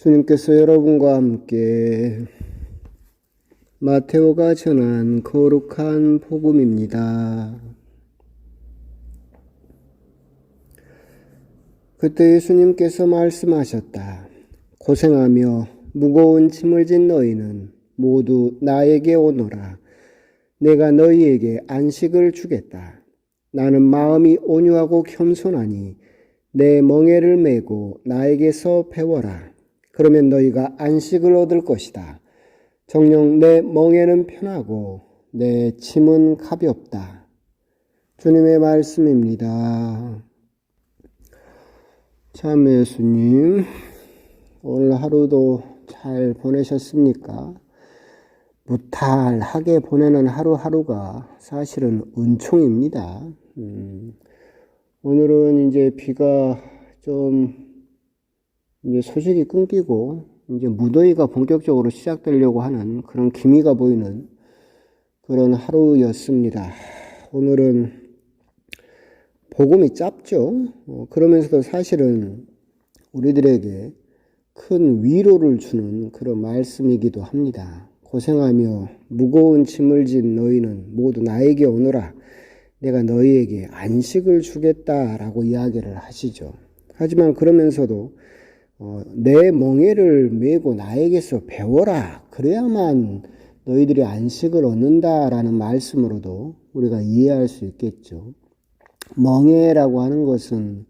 주님께서 여러분과 함께 마테오가 전한 거룩한 복음입니다. 그때 예수님께서 말씀하셨다. 고생하며 무거운 짐을 진 너희는 모두 나에게 오너라. 내가 너희에게 안식을 주겠다. 나는 마음이 온유하고 겸손하니 내 멍에를 메고 나에게서 배워라. 그러면 너희가 안식을 얻을 것이다. 정녕 내 멍에는 편하고 내 짐은 가볍다. 주님의 말씀입니다. 참 예수님, 오늘 하루도 잘 보내셨습니까? 무탈하게 보내는 하루하루가 사실은 은총입니다. 오늘은 이제 비가 좀 이제 소식이 끊기고 이제 무더위가 본격적으로 시작되려고 하는 그런 기미가 보이는 그런 하루였습니다. 오늘은 복음이 짧죠. 그러면서도 사실은 우리들에게 큰 위로를 주는 그런 말씀이기도 합니다. 고생하며 무거운 짐을 진 너희는 모두 나에게 오너라. 내가 너희에게 안식을 주겠다라고 이야기를 하시죠. 하지만 그러면서도 내 멍에를 메고 나에게서 배워라. 그래야만 너희들이 안식을 얻는다라는 말씀으로도 우리가 이해할 수 있겠죠. 멍에라고 하는 것은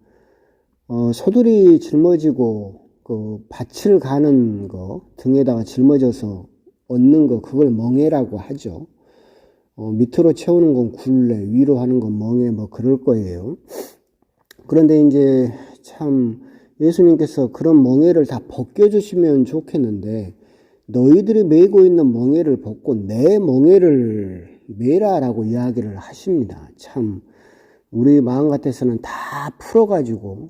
소들이 짊어지고 그 밭을 가는 거, 등에다가 짊어져서 얻는 거, 그걸 멍에라고 하죠. 밑으로 채우는 건 굴레, 위로 하는 건 멍에, 뭐 그럴 거예요. 그런데 이제 참 예수님께서 그런 멍에를 다 벗겨주시면 좋겠는데, 너희들이 메고 있는 멍에를 벗고 내 멍에를 메라라고 이야기를 하십니다. 참 우리 마음 같아서는 다 풀어가지고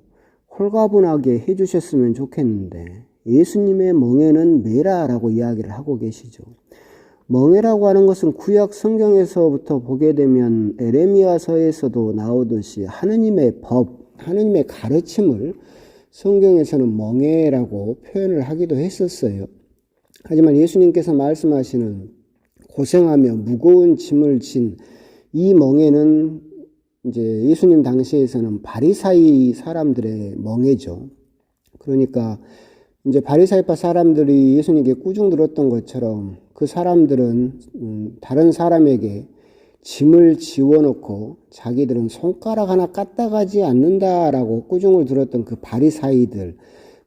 홀가분하게 해주셨으면 좋겠는데, 예수님의 멍에는 메라라고 이야기를 하고 계시죠. 멍에라고 하는 것은 구약 성경에서부터 보게 되면 에레미야서에서도 나오듯이 하느님의 법, 하느님의 가르침을 성경에서는 멍에라고 표현을 하기도 했었어요. 하지만 예수님께서 말씀하시는 고생하며 무거운 짐을 진 이 멍에는 이제 예수님 당시에서는 바리사이 사람들의 멍에죠. 그러니까 이제 바리사이파 사람들이 예수님께 꾸중 들었던 것처럼 그 사람들은 다른 사람에게 짐을 지워놓고 자기들은 손가락 하나 까딱하지 않는다라고 꾸중을 들었던 그 바리사이들,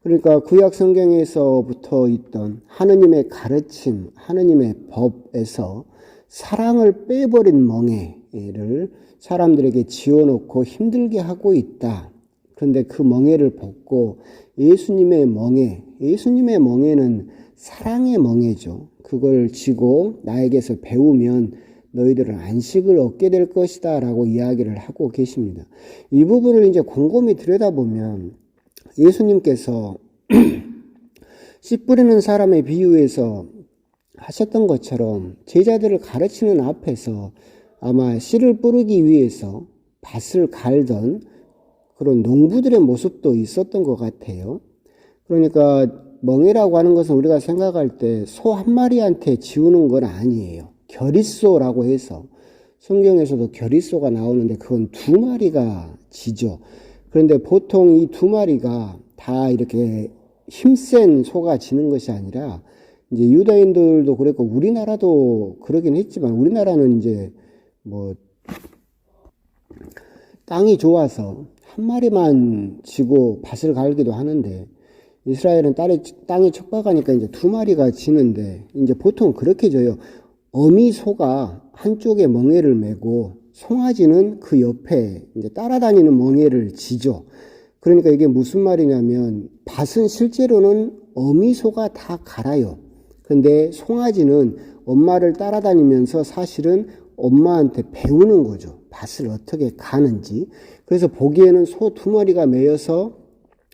그러니까 구약 성경에서부터 있던 하느님의 가르침, 하느님의 법에서 사랑을 빼버린 멍에를 사람들에게 지워놓고 힘들게 하고 있다. 그런데 그 멍에를 벗고 예수님의 멍에, 예수님의 멍에는 사랑의 멍에죠. 그걸 지고 나에게서 배우면 너희들은 안식을 얻게 될 것이다 라고 이야기를 하고 계십니다. 이 부분을 이제 곰곰이 들여다보면 예수님께서 씨 뿌리는 사람의 비유에서 하셨던 것처럼 제자들을 가르치는 앞에서 아마 씨를 뿌리기 위해서 밭을 갈던 그런 농부들의 모습도 있었던 것 같아요. 그러니까 멍에라고 하는 것은 우리가 생각할 때 소 한 마리한테 지우는 건 아니에요. 겨릿소라고 해서 성경에서도 겨릿소가 나오는데 그건 두 마리가 지죠. 그런데 보통 이 두 마리가 다 이렇게 힘센 소가 지는 것이 아니라 이제 유다인들도 그랬고 우리나라도 그러긴 했지만 우리나라는 이제 뭐 땅이 좋아서 한 마리만 지고 밭을 갈기도 하는데 이스라엘은 땅이 척박하니까 이제 두 마리가 지는데 이제 보통 그렇게 져요. 어미 소가 한쪽에 멍에를 메고 송아지는 그 옆에 이제 따라다니는 멍에를 지죠. 그러니까 이게 무슨 말이냐면 밭은 실제로는 어미 소가 다 갈아요. 근데 송아지는 엄마를 따라다니면서 사실은 엄마한테 배우는 거죠. 밭을 어떻게 가는지. 그래서 보기에는 소 두 마리가 메여서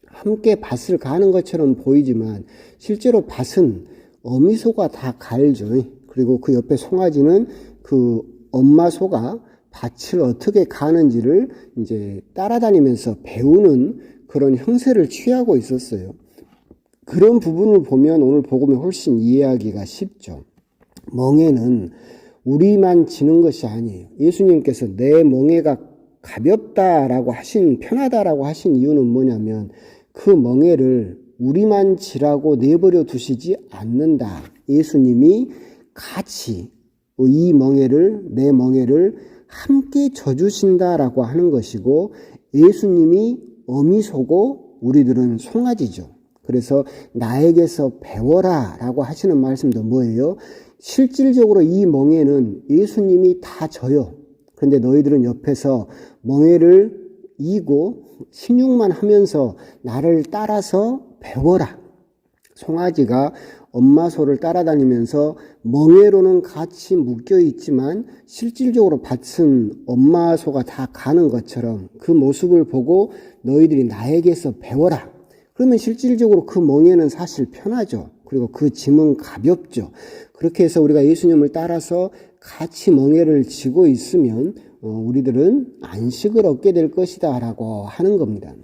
함께 밭을 가는 것처럼 보이지만 실제로 밭은 어미 소가 다 갈죠. 그리고 그 옆에 송아지는 그 엄마 소가 밭을 어떻게 가는지를 이제 따라다니면서 배우는 그런 형세를 취하고 있었어요. 그런 부분을 보면 오늘 복음이 훨씬 이해하기가 쉽죠. 멍에는 우리만 지는 것이 아니에요. 예수님께서 내 멍에가 가볍다라고 하신, 편하다라고 하신 이유는 뭐냐면 그 멍에를 우리만 지라고 내버려 두시지 않는다. 예수님이 같이 이 멍에를, 내 멍에를 함께 져주신다라고 하는 것이고, 예수님이 어미소고 우리들은 송아지죠. 그래서 나에게서 배워라 라고 하시는 말씀도 뭐예요? 실질적으로 이 멍에는 예수님이 다 져요. 그런데 너희들은 옆에서 멍에를 이고 신용만 하면서 나를 따라서 배워라. 송아지가 엄마 소를 따라다니면서 멍에로는 같이 묶여 있지만 실질적으로 밭은 엄마 소가 다 가는 것처럼 그 모습을 보고 너희들이 나에게서 배워라. 그러면 실질적으로 그 멍에는 사실 편하죠. 그리고 그 짐은 가볍죠. 그렇게 해서 우리가 예수님을 따라서 같이 멍에를 지고 있으면 우리들은 안식을 얻게 될 것이다 라고 하는 겁니다.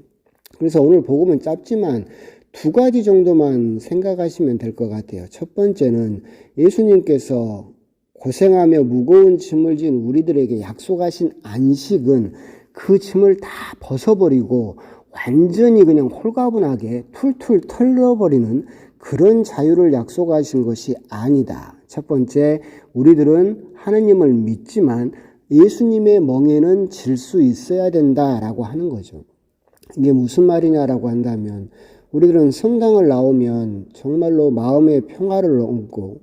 그래서 오늘 복음은 짧지만 두 가지 정도만 생각하시면 될 것 같아요. 첫 번째는 예수님께서 고생하며 무거운 짐을 진 우리들에게 약속하신 안식은 그 짐을 다 벗어버리고 완전히 그냥 홀가분하게 툴툴 털려버리는 그런 자유를 약속하신 것이 아니다. 첫 번째, 우리들은 하느님을 믿지만 예수님의 멍에는 질 수 있어야 된다라고 하는 거죠. 이게 무슨 말이냐라고 한다면 우리들은 성당을 나오면 정말로 마음의 평화를 얻고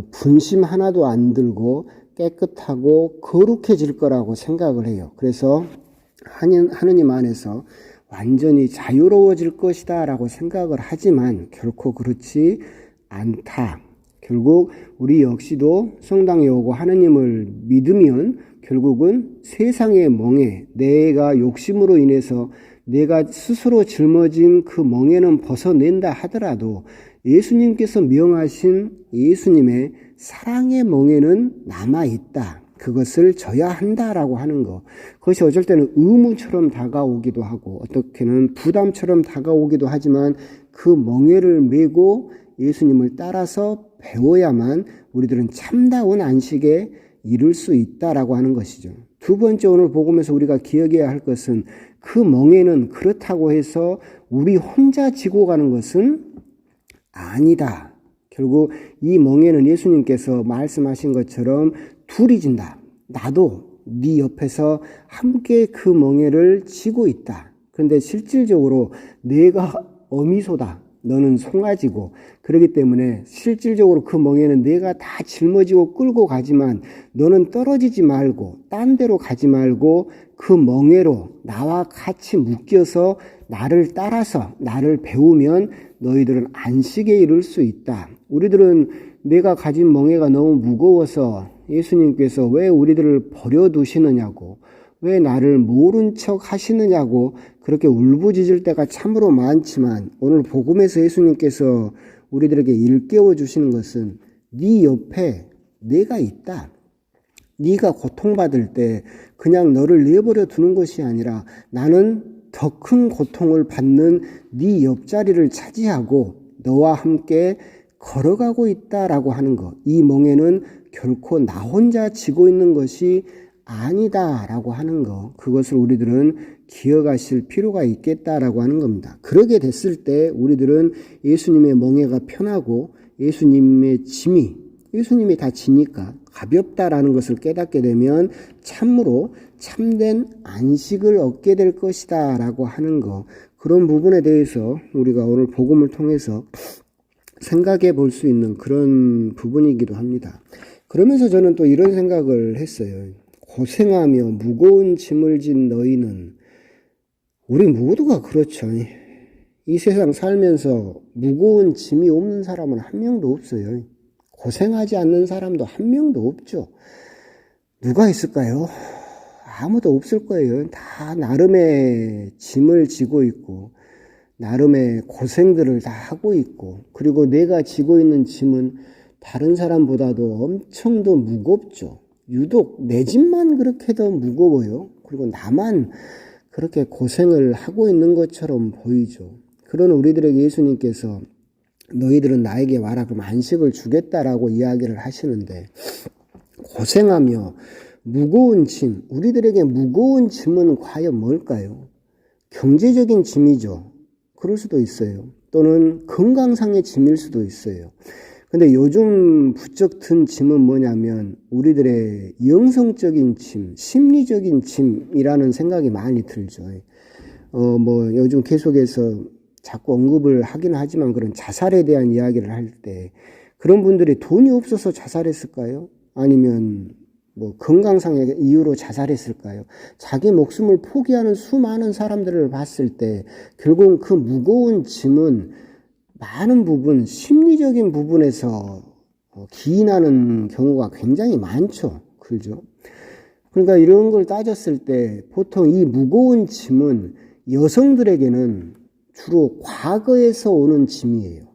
분심 하나도 안 들고 깨끗하고 거룩해질 거라고 생각을 해요. 그래서 하느님 안에서 완전히 자유로워질 것이다 라고 생각을 하지만 결코 그렇지 않다. 결국 우리 역시도 성당에 오고 하느님을 믿으면 결국은 세상의 멍에, 내가 욕심으로 인해서 내가 스스로 짊어진 그 멍에는 벗어낸다 하더라도 예수님께서 명하신 예수님의 사랑의 멍에는 남아있다. 그것을 져야 한다라고 하는 것. 그것이 어쩔 때는 의무처럼 다가오기도 하고 어떻게는 부담처럼 다가오기도 하지만 그 멍에를 메고 예수님을 따라서 배워야만 우리들은 참다운 안식에 이룰 수 있다라고 하는 것이죠. 두 번째 오늘 복음에서 우리가 기억해야 할 것은 그 멍에는 그렇다고 해서 우리 혼자 지고 가는 것은 아니다. 결국 이 멍에는 예수님께서 말씀하신 것처럼 둘이 진다. 나도 네 옆에서 함께 그 멍에를 지고 있다. 그런데 실질적으로 내가 어미소다. 너는 송아지고 그렇기 때문에 실질적으로 그 멍에는 내가 다 짊어지고 끌고 가지만 너는 떨어지지 말고 딴 데로 가지 말고 그 멍에로 나와 같이 묶여서 나를 따라서 나를 배우면 너희들은 안식에 이를 수 있다. 우리들은 내가 가진 멍에가 너무 무거워서 예수님께서 왜 우리들을 버려두시느냐고 왜 나를 모른 척 하시느냐고 그렇게 울부짖을 때가 참으로 많지만 오늘 복음에서 예수님께서 우리들에게 일깨워 주시는 것은 네 옆에 내가 있다. 네가 고통받을 때 그냥 너를 내버려 두는 것이 아니라 나는 더 큰 고통을 받는 네 옆자리를 차지하고 너와 함께 걸어가고 있다라고 하는 것. 이 멍에는 결코 나 혼자 지고 있는 것이 아니다라고 하는 것. 그것을 우리들은 기억하실 필요가 있겠다라고 하는 겁니다. 그러게 됐을 때 우리들은 예수님의 멍에가 편하고 예수님의 짐이 예수님이 다 지니까 가볍다라는 것을 깨닫게 되면 참으로 참된 안식을 얻게 될 것이다 라고 하는 것. 그런 부분에 대해서 우리가 오늘 복음을 통해서 생각해 볼 수 있는 그런 부분이기도 합니다. 그러면서 저는 또 이런 생각을 했어요. 고생하며 무거운 짐을 진 너희는 우리 모두가 그렇죠. 이 세상 살면서 무거운 짐이 없는 사람은 한 명도 없어요. 고생하지 않는 사람도 한 명도 없죠. 누가 있을까요? 아무도 없을 거예요. 다 나름의 짐을 지고 있고 나름의 고생들을 다 하고 있고 그리고 내가 지고 있는 짐은 다른 사람보다도 엄청 더 무겁죠. 유독 내 짐만 그렇게 더 무거워요. 그리고 나만 그렇게 고생을 하고 있는 것처럼 보이죠. 그런 우리들에게 예수님께서 너희들은 나에게 와라. 그럼 안식을 주겠다라고 이야기를 하시는데, 고생하며 무거운 짐, 우리들에게 무거운 짐은 과연 뭘까요? 경제적인 짐이죠. 그럴 수도 있어요. 또는 건강상의 짐일 수도 있어요. 근데 요즘 부쩍 든 짐은 뭐냐면 우리들의 영성적인 짐, 심리적인 짐이라는 생각이 많이 들죠. 뭐 요즘 계속해서 자꾸 언급을 하긴 하지만 그런 자살에 대한 이야기를 할 때 그런 분들이 돈이 없어서 자살했을까요? 아니면 뭐 건강상의 이유로 자살했을까요? 자기 목숨을 포기하는 수많은 사람들을 봤을 때 결국은 그 무거운 짐은 많은 부분, 심리적인 부분에서 기인하는 경우가 굉장히 많죠. 그죠? 그러니까 이런 걸 따졌을 때 보통 이 무거운 짐은 여성들에게는 주로 과거에서 오는 짐이에요.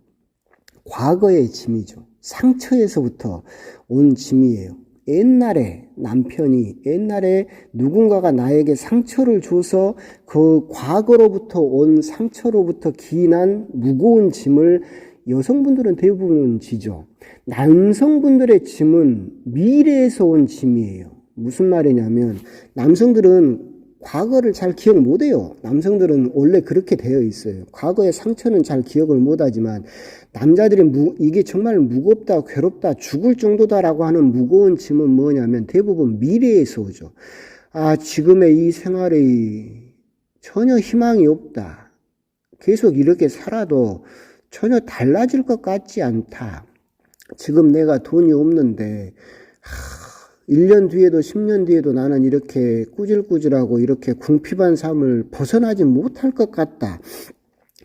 과거의 짐이죠. 상처에서부터 온 짐이에요. 옛날에 누군가가 나에게 상처를 줘서 그 과거로부터 온 상처로부터 기인한 무거운 짐을 여성분들은 대부분 지죠. 남성분들의 짐은 미래에서 온 짐이에요. 무슨 말이냐면 남성들은 과거를 잘 기억 못해요. 남성들은 원래 그렇게 되어 있어요. 과거의 상처는 잘 기억을 못하지만 남자들이 이게 정말 무겁다, 괴롭다, 죽을 정도다라고 하는 무거운 짐은 뭐냐면 대부분 미래에서 오죠. 아, 지금의 이 생활이 전혀 희망이 없다. 계속 이렇게 살아도 전혀 달라질 것 같지 않다. 지금 내가 돈이 없는데 1년 뒤에도 10년 뒤에도 나는 이렇게 꾸질꾸질하고 이렇게 궁핍한 삶을 벗어나지 못할 것 같다.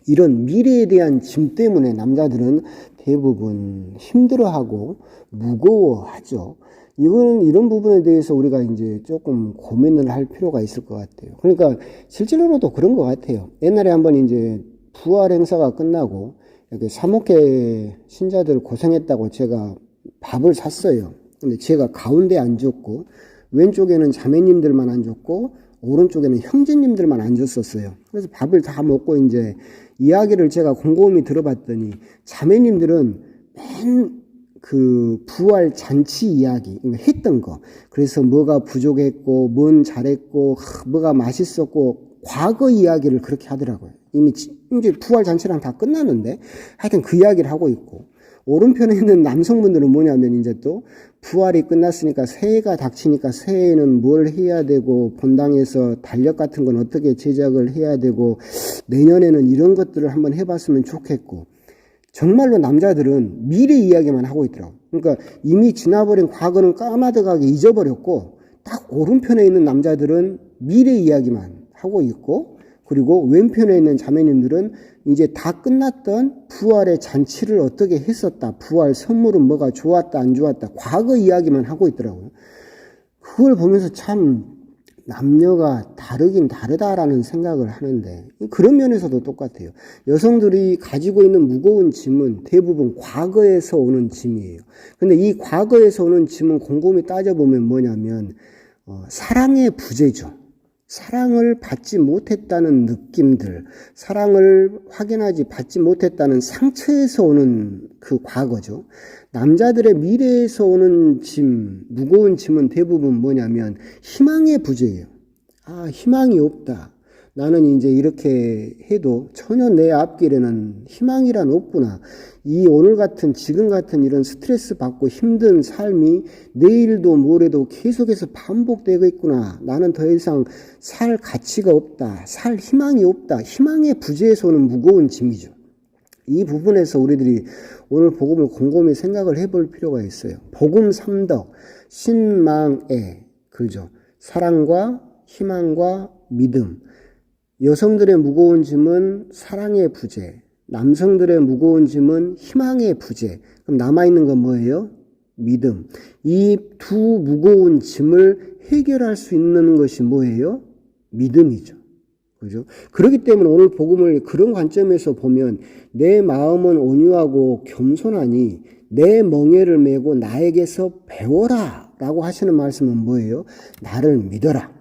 이런 미래에 대한 짐 때문에 남자들은 대부분 힘들어하고 무거워하죠. 이런 부분에 대해서 우리가 이제 조금 고민을 할 필요가 있을 것 같아요. 그러니까 실제로도 그런 것 같아요. 옛날에 한번 이제 부활 행사가 끝나고 이렇게 사목회 신자들 고생했다고 제가 밥을 샀어요. 근데 제가 가운데 앉았고 왼쪽에는 자매님들만 앉았고 오른쪽에는 형제님들만 앉았었어요. 그래서 밥을 다 먹고 이제 이야기를 제가 곰곰이 들어봤더니 자매님들은 맨 그 부활 잔치 이야기 했던 거, 그래서 뭐가 부족했고 뭔 잘했고 뭐가 맛있었고 과거 이야기를 그렇게 하더라고요. 이미 이제 부활 잔치랑 다 끝났는데 하여튼 그 이야기를 하고 있고, 오른편에 있는 남성분들은 뭐냐면 이제 또 부활이 끝났으니까 새해가 닥치니까 새해에는 뭘 해야 되고 본당에서 달력 같은 건 어떻게 제작을 해야 되고 내년에는 이런 것들을 한번 해봤으면 좋겠고, 정말로 남자들은 미래 이야기만 하고 있더라고요. 그러니까 이미 지나버린 과거는 까마득하게 잊어버렸고 딱 오른편에 있는 남자들은 미래 이야기만 하고 있고, 그리고 왼편에 있는 자매님들은 이제 다 끝났던 부활의 잔치를 어떻게 했었다, 부활 선물은 뭐가 좋았다 안 좋았다, 과거 이야기만 하고 있더라고요. 그걸 보면서 참 남녀가 다르긴 다르다라는 생각을 하는데, 그런 면에서도 똑같아요. 여성들이 가지고 있는 무거운 짐은 대부분 과거에서 오는 짐이에요. 근데 이 과거에서 오는 짐은 곰곰이 따져보면 뭐냐면 사랑의 부재죠. 사랑을 받지 못했다는 느낌들, 사랑을 받지 못했다는 상처에서 오는 그 과거죠. 남자들의 미래에서 오는 짐, 무거운 짐은 대부분 뭐냐면 희망의 부재예요. 아, 희망이 없다. 나는 이제 이렇게 해도 전혀 내 앞길에는 희망이란 없구나. 이 오늘 같은 지금 같은 이런 스트레스 받고 힘든 삶이 내일도 모레도 계속해서 반복되고 있구나. 나는 더 이상 살 가치가 없다. 살 희망이 없다. 희망의 부재에서 오는 무거운 짐이죠. 이 부분에서 우리들이 오늘 복음을 곰곰이 생각을 해볼 필요가 있어요. 복음 3덕, 신망애, 그죠? 사랑과 희망과 믿음. 여성들의 무거운 짐은 사랑의 부재, 남성들의 무거운 짐은 희망의 부재. 그럼 남아있는 건 뭐예요? 믿음. 이 두 무거운 짐을 해결할 수 있는 것이 뭐예요? 믿음이죠. 그죠? 그렇기 때문에 오늘 복음을 그런 관점에서 보면 내 마음은 온유하고 겸손하니 내 멍에를 메고 나에게서 배워라 라고 하시는 말씀은 뭐예요? 나를 믿어라.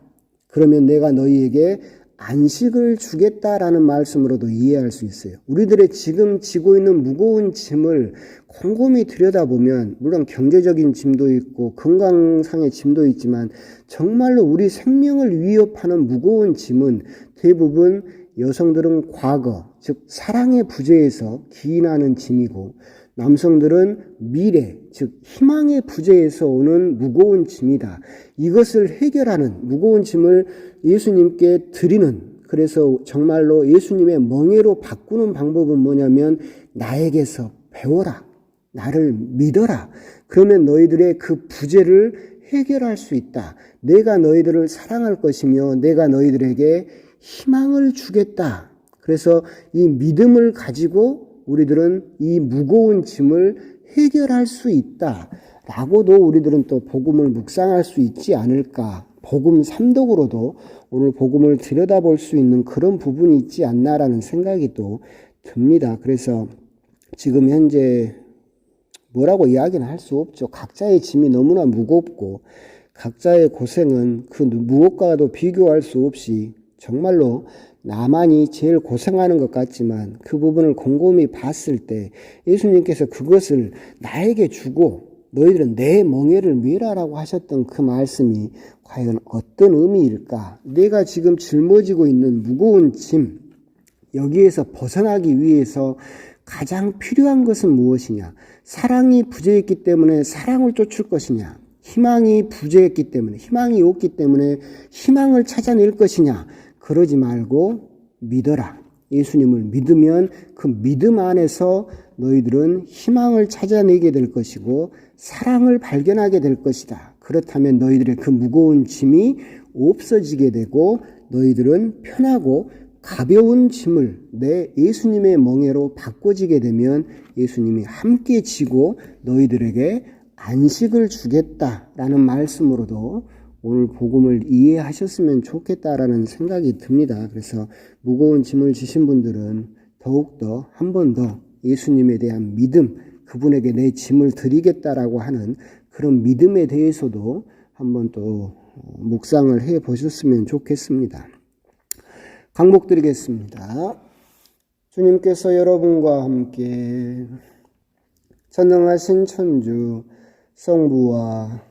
그러면 내가 너희에게 안식을 주겠다라는 말씀으로도 이해할 수 있어요. 우리들의 지금 지고 있는 무거운 짐을 곰곰이 들여다보면 물론 경제적인 짐도 있고 건강상의 짐도 있지만 정말로 우리 생명을 위협하는 무거운 짐은 대부분 여성들은 과거, 즉 사랑의 부재에서 기인하는 짐이고 남성들은 미래, 즉 희망의 부재에서 오는 무거운 짐이다. 이것을 해결하는 무거운 짐을 예수님께 드리는, 그래서 정말로 예수님의 멍에로 바꾸는 방법은 뭐냐면 나에게서 배워라. 나를 믿어라. 그러면 너희들의 그 부재를 해결할 수 있다. 내가 너희들을 사랑할 것이며 내가 너희들에게 희망을 주겠다. 그래서 이 믿음을 가지고 우리들은 이 무거운 짐을 해결할 수 있다. 라고도 우리들은 또 복음을 묵상할 수 있지 않을까. 복음 삼독으로도 오늘 복음을 들여다볼 수 있는 그런 부분이 있지 않나라는 생각이 또 듭니다. 그래서 지금 현재 뭐라고 이야기는 할 수 없죠. 각자의 짐이 너무나 무겁고 각자의 고생은 그 무엇과도 비교할 수 없이 정말로 나만이 제일 고생하는 것 같지만 그 부분을 곰곰이 봤을 때 예수님께서 그것을 나에게 주고 너희들은 내 멍에를 메라라고 하셨던 그 말씀이 과연 어떤 의미일까? 내가 지금 짊어지고 있는 무거운 짐, 여기에서 벗어나기 위해서 가장 필요한 것은 무엇이냐? 사랑이 부재했기 때문에 사랑을 쫓을 것이냐? 희망이 부재했기 때문에, 희망이 없기 때문에 희망을 찾아낼 것이냐? 그러지 말고 믿어라. 예수님을 믿으면 그 믿음 안에서 너희들은 희망을 찾아내게 될 것이고 사랑을 발견하게 될 것이다. 그렇다면 너희들의 그 무거운 짐이 없어지게 되고 너희들은 편하고 가벼운 짐을 내 예수님의 멍에로 바꿔지게 되면 예수님이 함께 지고 너희들에게 안식을 주겠다라는 말씀으로도 오늘 복음을 이해하셨으면 좋겠다라는 생각이 듭니다. 그래서 무거운 짐을 지신 분들은 더욱더 한 번 더 예수님에 대한 믿음, 그분에게 내 짐을 드리겠다라고 하는 그런 믿음에 대해서도 한번 또 묵상을 해 보셨으면 좋겠습니다. 강복 드리겠습니다. 주님께서 여러분과 함께 전능하신 천주 성부와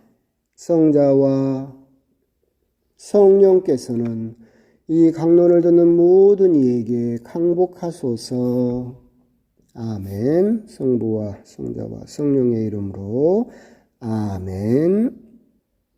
성자와 성령께서는 이 강론을 듣는 모든 이에게 강복하소서. 아멘. 성부와 성자와 성령의 이름으로 아멘.